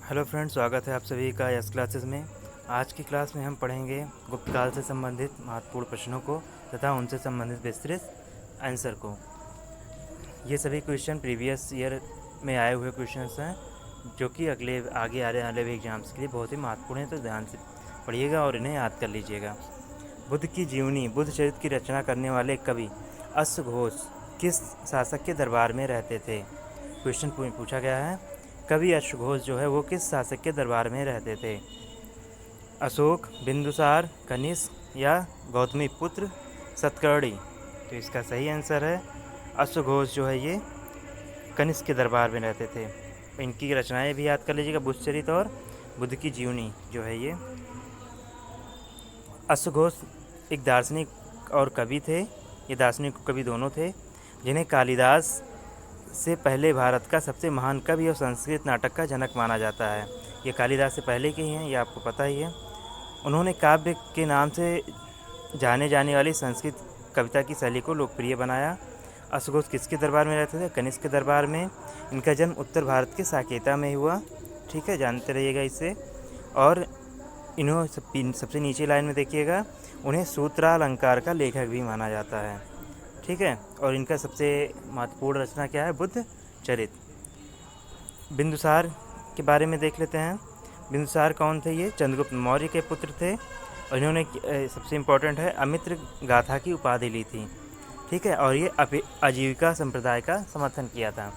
Hello friends, स्वागत है आप सभी का यस क्लासेस में। आज की क्लास में हम पढ़ेंगे गुप्त काल से संबंधित महत्वपूर्ण प्रश्नों को तथा उनसे संबंधित विस्तृत आंसर को। ये सभी क्वेश्चन प्रीवियस ईयर में आए हुए क्वेश्चंस हैं जो कि आगे आने वाले भी एग्जाम्स के लिए बहुत ही महत्वपूर्ण है, तो ध्यान से पढ़िएगा और इन्हें याद कर लीजिएगा। बुद्ध की जीवनी बुद्ध चरित्र की रचना करने वाले कवि अश्वघोष किस शासक के दरबार में रहते थे? क्वेश्चन पूछा गया है, कवि अश्वघोष जो है वो किस शासक के दरबार में रहते थे? अशोक, बिंदुसार, कनिष्क या गौतमीपुत्र सतकर्णी? तो इसका सही आंसर है अश्वघोष जो है ये कनिष्क के दरबार में रहते थे। इनकी रचनाएं भी याद कर लीजिएगा, बुद्ध चरित्र और बुद्ध की जीवनी जो है ये। अश्वघोष एक दार्शनिक और कवि थे। ये दार्शनिक कवि दोनों थे, जिन्हें कालिदास से पहले भारत का सबसे महान कवि और संस्कृत नाटक का जनक माना जाता है। ये कालिदास से पहले के ही हैं, ये आपको पता ही है। उन्होंने काव्य के नाम से जाने जाने वाली संस्कृत कविता की शैली को लोकप्रिय बनाया। अश्वघोष किसके दरबार में रहते थे? कनिष्क के दरबार में। इनका जन्म उत्तर भारत के साकेता में हुआ। ठीक है, जानते रहिएगा इससे। और इन्होंने सबसे नीचे लाइन में देखिएगा, उन्हें सूत्रालंकार का लेखक भी माना जाता है। ठीक है, और इनका सबसे महत्वपूर्ण रचना क्या है? बुद्ध चरित्र। बिंदुसार के बारे में देख लेते हैं। बिंदुसार कौन थे? ये चंद्रगुप्त मौर्य के पुत्र थे और इन्होंने सबसे इम्पोर्टेंट है अमित्र गाथा की उपाधि ली थी। ठीक है, और ये आजीविका संप्रदाय का समर्थन किया था।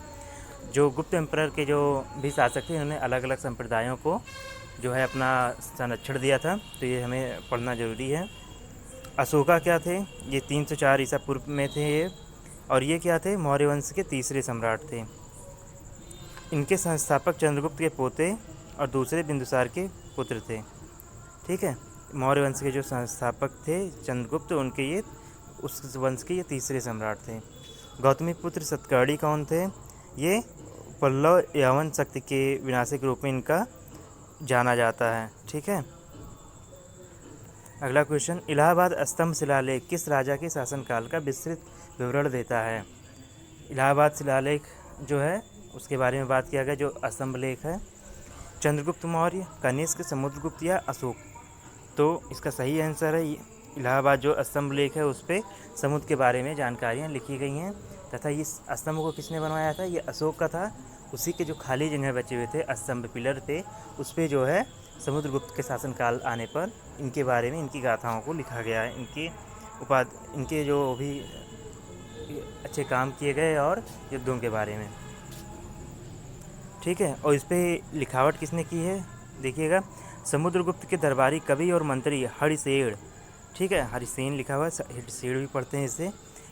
जो गुप्त एम्परर के जो भी शासक थे, इन्होंने अलग अलग संप्रदायों को जो है अपना संरक्षण दिया था, तो ये हमें पढ़ना जरूरी है। अशोका क्या थे? ये 304 ईसा पूर्व में थे ये, और ये क्या थे? मौर्य वंश के तीसरे सम्राट थे। इनके संस्थापक चंद्रगुप्त के पोते और दूसरे बिंदुसार के पुत्र थे। ठीक है, मौर्य वंश के जो संस्थापक थे चंद्रगुप्त, उनके ये उस वंश के ये तीसरे सम्राट थे। गौतमीपुत्र सतकर्णी कौन थे? ये पल्लव यवन शक्ति के विनाश के रूप में इनका जाना जाता है। ठीक है, अगला क्वेश्चन, इलाहाबाद स्तंभ शिलालेख किस राजा के शासनकाल का विस्तृत विवरण देता है? इलाहाबाद शिलालेख जो है उसके बारे में बात किया गया, जो स्तंभ लेख है। चंद्रगुप्त मौर्य, कनिष्क, समुद्रगुप्त या अशोक? तो इसका सही आंसर है इलाहाबाद जो स्तंभ लेख है उस पर समुद्र के बारे में जानकारियाँ लिखी गई हैं, तथा इस स्तंभ को किसने बनवाया था? ये अशोक का था। उसी के जो खाली जगह बचे हुए थे स्तंभ पिलर पे, उस पर जो है समुद्रगुप्त के शासनकाल आने पर इनके बारे में, इनकी गाथाओं को लिखा गया है। इनके जो भी अच्छे काम किए गए और युद्धों के बारे में। ठीक है, और इस पर लिखावट किसने की है? देखिएगा, समुद्रगुप्त के दरबारी कवि और मंत्री हरिसेन। ठीक है, हरिसेन लिखा हुआ है, हरिसेन भी पढ़ते हैं इसे।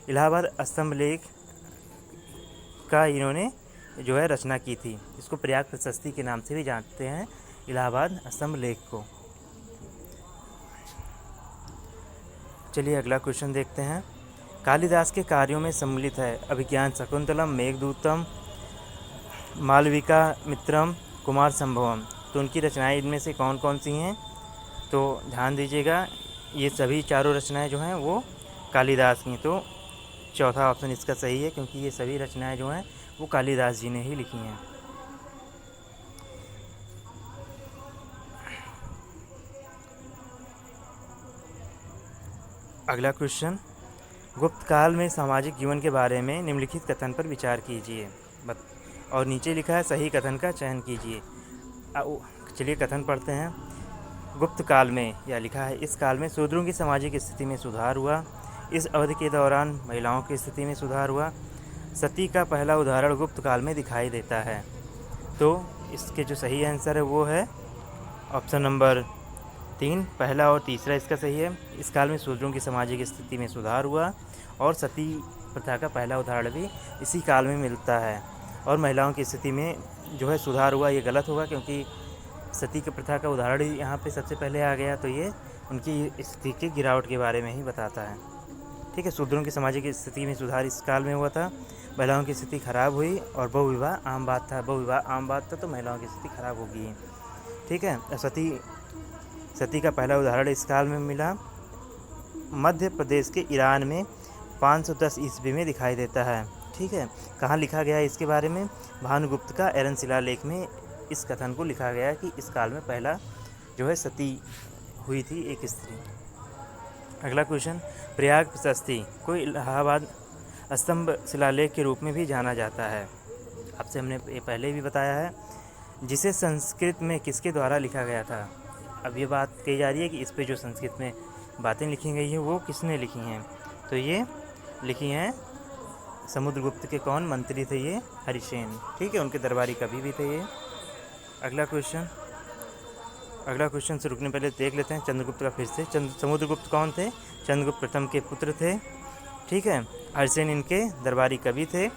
इलाहाबाद स्तंभ लेख का इन्होंने जो है रचना की थी। इसको प्रयाग प्रशस्ति के नाम से भी जानते हैं, इलाहाबाद स्तंभ लेख को। चलिए अगला क्वेश्चन देखते हैं। कालिदास के कार्यों में सम्मिलित है अभिज्ञान शकुंतलम, मेघदूतम, मालविका मित्रम, कुमार संभवम। तो उनकी रचनाएं इनमें से कौन कौन सी हैं? तो ध्यान दीजिएगा, ये सभी चारों रचनाएं जो हैं वो कालिदास की। तो चौथा ऑप्शन इसका सही है, क्योंकि ये सभी रचनाएं जो हैं वो कालिदास जी ने ही लिखी हैं। अगला क्वेश्चन, गुप्त काल में सामाजिक जीवन के बारे में निम्नलिखित कथन पर विचार कीजिए। और नीचे लिखा है सही कथन का चयन कीजिए। चलिए कथन पढ़ते हैं। गुप्त काल में, या लिखा है, इस काल में शूद्रों की सामाजिक स्थिति में सुधार हुआ। इस अवधि के दौरान महिलाओं की स्थिति में सुधार हुआ। सती का पहला उदाहरण गुप्त काल में दिखाई देता है। तो इसके जो सही आंसर है वो है ऑप्शन नंबर 3, पहला और तीसरा इसका सही है। इस काल में शूद्रों की सामाजिक स्थिति में सुधार हुआ और सती प्रथा का पहला उदाहरण भी इसी काल में मिलता है। और महिलाओं की स्थिति में जो है सुधार हुआ, ये गलत होगा, क्योंकि सती की प्रथा का उदाहरण ही यहाँ पे सबसे पहले आ गया, तो ये उनकी स्थिति की गिरावट के बारे में ही बताता है। ठीक है, शूद्रों की सामाजिक स्थिति में सुधार इस काल में हुआ था। महिलाओं की स्थिति खराब हुई और बहुविवाह आम बात था। बहुविवाह आम बात था तो महिलाओं की स्थिति खराब होगी। ठीक है, सती का पहला उदाहरण इस काल में मिला। मध्य प्रदेश के ईरान में 510 ईस्वी में दिखाई देता है। ठीक है, कहाँ लिखा गया है इसके बारे में? भानुगुप्त का एरन शिलालेख में इस कथन को लिखा गया है कि इस काल में पहला जो है सती हुई थी एक स्त्री। अगला क्वेश्चन, प्रयाग प्रशस्ति को इलाहाबाद स्तंभ शिलालेख के रूप में भी जाना जाता है। आपसे हमने ये पहले भी बताया है, जिसे संस्कृत में किसके द्वारा लिखा गया था। अब ये बात कही जा रही है कि इस पे जो संस्कृत में बातें लिखी गई हैं वो किसने लिखी हैं, तो ये लिखी हैं समुद्रगुप्त के कौन मंत्री थे, ये हरिसेन। ठीक है, उनके दरबारी कवि भी थे ये। अगला क्वेश्चन से रुकने पहले देख लेते हैं चंद्रगुप्त का फिर से। समुद्रगुप्त कौन थे? चंद्रगुप्त प्रथम के पुत्र थे। ठीक है, हरिसेन इनके दरबारी कवि थे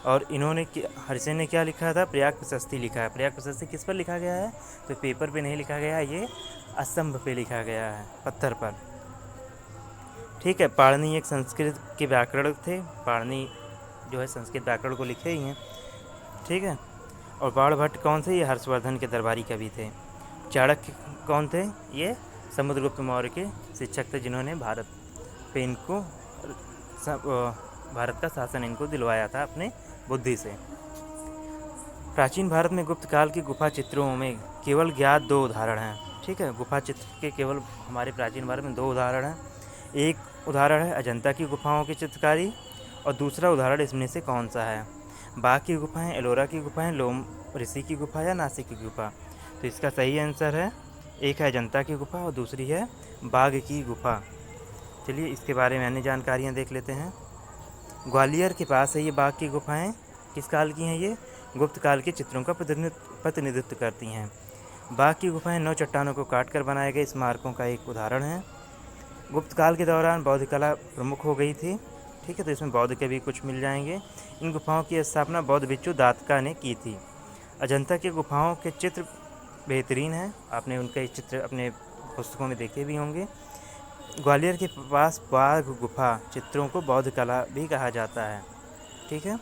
और इन्होंने हरिसेन ने क्या लिखा था? प्रयाग प्रशस्ति लिखा है। प्रयाग प्रशस्ति किस पर लिखा गया है? तो पेपर पे नहीं लिखा गया है, ये स्तंभ पे लिखा गया है, पत्थर पर। ठीक है, पाणिनि एक संस्कृत के व्याकरण थे। पाणिनि जो है संस्कृत व्याकरण को लिखे ही हैं। ठीक है, और बाणभट्ट कौन थे? ये हर्षवर्धन के दरबारी कवि थे। चाणक्य कौन थे? ये समुद्रगुप्त मौर्य के शिक्षक थे, जिन्होंने भारत पे इनको भारत का शासन इनको दिलवाया था अपने बुद्धि से। प्राचीन भारत में गुप्त काल की गुफा चित्रों में केवल ज्ञात 2 उदाहरण हैं। ठीक है, गुफा चित्र के केवल हमारे प्राचीन भारत में 2 उदाहरण हैं। एक उदाहरण है अजंता की गुफाओं की चित्रकारी और दूसरा उदाहरण इसमें से कौन सा है? बाघ की गुफाएं, एलोरा की गुफाएं, लोम ऋषि की गुफा या नासिक की गुफा? तो इसका सही आंसर है, एक है अजंता की गुफा और दूसरी है बाघ की गुफा। चलिए इसके बारे में अन्य जानकारियाँ देख लेते हैं। ग्वालियर के पास है ये बाघ की गुफाएं। किस काल की हैं ये? गुप्त काल के चित्रों का प्रतिनिधित्व करती हैं। बाघ की गुफाएं 9 चट्टानों को काटकर बनाए गए स्मारकों का एक उदाहरण है। गुप्त काल के दौरान बौद्ध कला प्रमुख हो गई थी। ठीक है, तो इसमें बौद्ध के भी कुछ मिल जाएंगे। इन गुफाओं की स्थापना बौद्ध भिक्षु दातका ने की थी। अजंता की गुफाओं के चित्र बेहतरीन हैं, आपने उनके चित्र अपने पुस्तकों में देखे भी होंगे। ग्वालियर के पास बाघ गुफा चित्रों को बौद्ध कला भी कहा जाता है। ठीक है,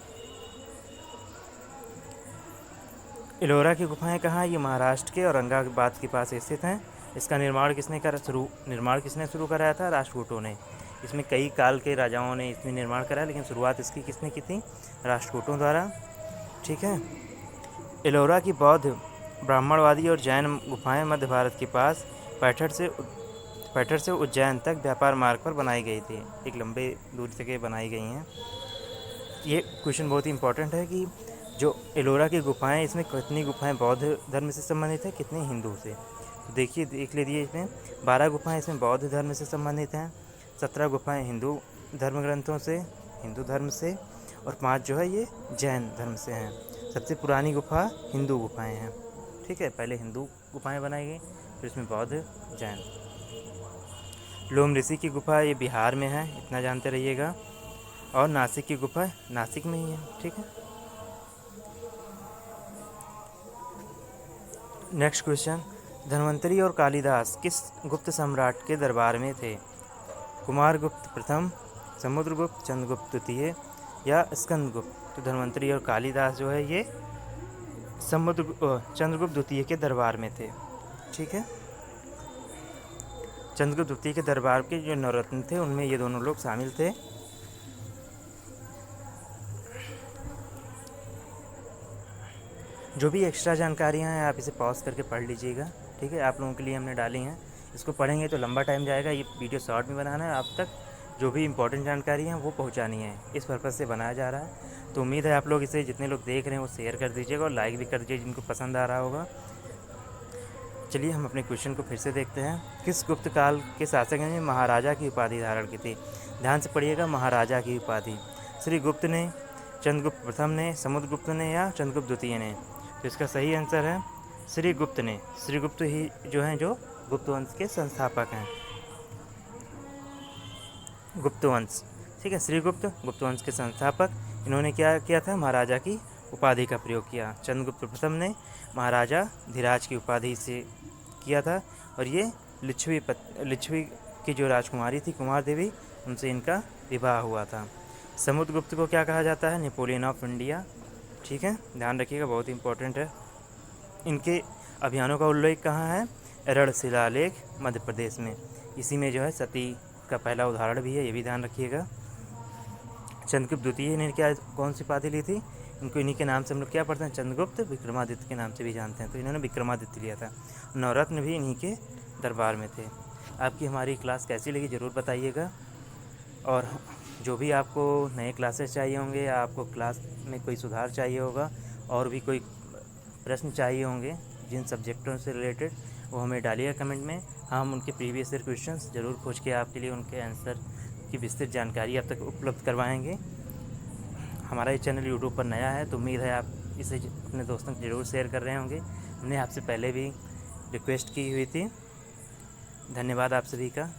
एलोरा की गुफाएं कहाँ? ये महाराष्ट्र के औरंगाबाद के पास स्थित हैं। इसका निर्माण किसने शुरू कराया था? राष्ट्रकूटों ने। इसमें कई काल के राजाओं ने इसमें निर्माण कराया, लेकिन शुरुआत इसकी किसने की थी? राष्ट्रकूटों द्वारा। ठीक है, एलोरा की बौद्ध, ब्राह्मणवादी और जैन गुफाएं मध्य भारत के पास पैठर से उज्जैन तक व्यापार मार्ग पर बनाई गई थी। एक लंबे दूरी तक बनाई गई हैं। ये क्वेश्चन बहुत ही इंपॉर्टेंट है कि जो एलोरा की गुफाएं, इसमें कितनी गुफाएं बौद्ध धर्म से संबंधित है, कितनी हिंदू से? तो देख लीजिए, इसमें 12 गुफाएं इसमें बौद्ध धर्म से संबंधित हैं, 17 गुफाएं हिंदू धर्म ग्रंथों से, हिंदू धर्म से, और 5 जो है ये जैन धर्म से हैं। सबसे पुरानी गुफा हिंदू गुफाएं हैं। ठीक है, पहले हिंदू गुफाएं बनाई गई, फिर इसमें बौद्ध, जैन। लोम ऋषि की गुफा ये बिहार में है, इतना जानते रहिएगा। और नासिक की गुफा नासिक में ही है। ठीक है, नेक्स्ट क्वेश्चन, धन्वंतरी और कालिदास किस गुप्त सम्राट के दरबार में थे? कुमारगुप्त प्रथम, समुद्रगुप्त, चंद्रगुप्त द्वितीय या स्कंदगुप्त? तो धन्वंतरी और कालिदास जो है ये चंद्रगुप्त द्वितीय के दरबार में थे। ठीक है, चंद्रगुप्त द्वितीय के दरबार के जो नवरत्न थे उनमें ये दोनों लोग शामिल थे। जो भी एक्स्ट्रा जानकारियाँ हैं आप इसे पॉज करके पढ़ लीजिएगा। ठीक है, आप लोगों के लिए हमने डाली हैं। इसको पढ़ेंगे तो लंबा टाइम जाएगा, ये वीडियो शॉर्ट में बनाना है, आप तक जो भी इंपॉर्टेंट जानकारी हैं वो पहुंचानी है, इस पर्पज़ से बनाया जा रहा है। तो उम्मीद है आप लोग इसे जितने लोग देख रहे हैं वो शेयर कर दीजिएगा और लाइक भी कर दीजिए जिनको पसंद आ रहा होगा। चलिए हम अपने क्वेश्चन को फिर से देखते हैं। किस गुप्त काल के शासक ने महाराजा की उपाधि धारण की थी? ध्यान से पढ़िएगा, महाराजा की उपाधि। श्री गुप्त ने, चंद्रगुप्त प्रथम ने, समुद्रगुप्त ने या चंद्रगुप्त द्वितीय ने? तो इसका सही आंसर है श्री गुप्त ने। श्री गुप्त ही जो हैं जो गुप्त वंश के संस्थापक हैं। गुप्त वंश, ठीक है, श्री गुप्त गुप्त वंश के संस्थापक। इन्होंने क्या किया था? महाराजा की उपाधि का प्रयोग किया। चंद्रगुप्त प्रथम ने महाराजा धीराज की उपाधि से किया था और ये लिच्छवी की जो राजकुमारी थी कुमार देवी, उनसे इनका विवाह हुआ था। समुद्रगुप्त को क्या कहा जाता है? Napoleon of India. ठीक है, ध्यान रखिएगा, बहुत इंपॉर्टेंट है। इनके अभियानों का उल्लेख कहाँ है? रण शिलालेख मध्य प्रदेश में। इसी में जो है सती का पहला उदाहरण भी है, ये भी ध्यान रखिएगा। चंद्रगुप्त द्वितीय ने कौन सी उपाधि ली थी? उनको इन्हीं के नाम से हम लोग क्या पढ़ते हैं, चंद्रगुप्त विक्रमादित्य के नाम से भी जानते हैं। तो इन्होंने विक्रमादित्य लिया था। नवरत्न भी इन्हीं के दरबार में थे। आपकी हमारी क्लास कैसी लगी ज़रूर बताइएगा। और जो भी आपको नए क्लासेस चाहिए होंगे या आपको क्लास में कोई सुधार चाहिए होगा और भी कोई प्रश्न चाहिए होंगे जिन सब्जेक्टों से रिलेटेड, वो हमें डालिएगा कमेंट में। हम उनके प्रीवियस ईयर क्वेश्चंस ज़रूर खोज के आपके लिए उनके आंसर की विस्तृत जानकारी आप तक उपलब्ध करवाएंगे। हमारा ये चैनल यूट्यूब पर नया है तो उम्मीद है आप इसे अपने दोस्तों को ज़रूर शेयर कर रहे होंगे। हमने आपसे पहले भी रिक्वेस्ट की हुई थी। धन्यवाद आप सभी का।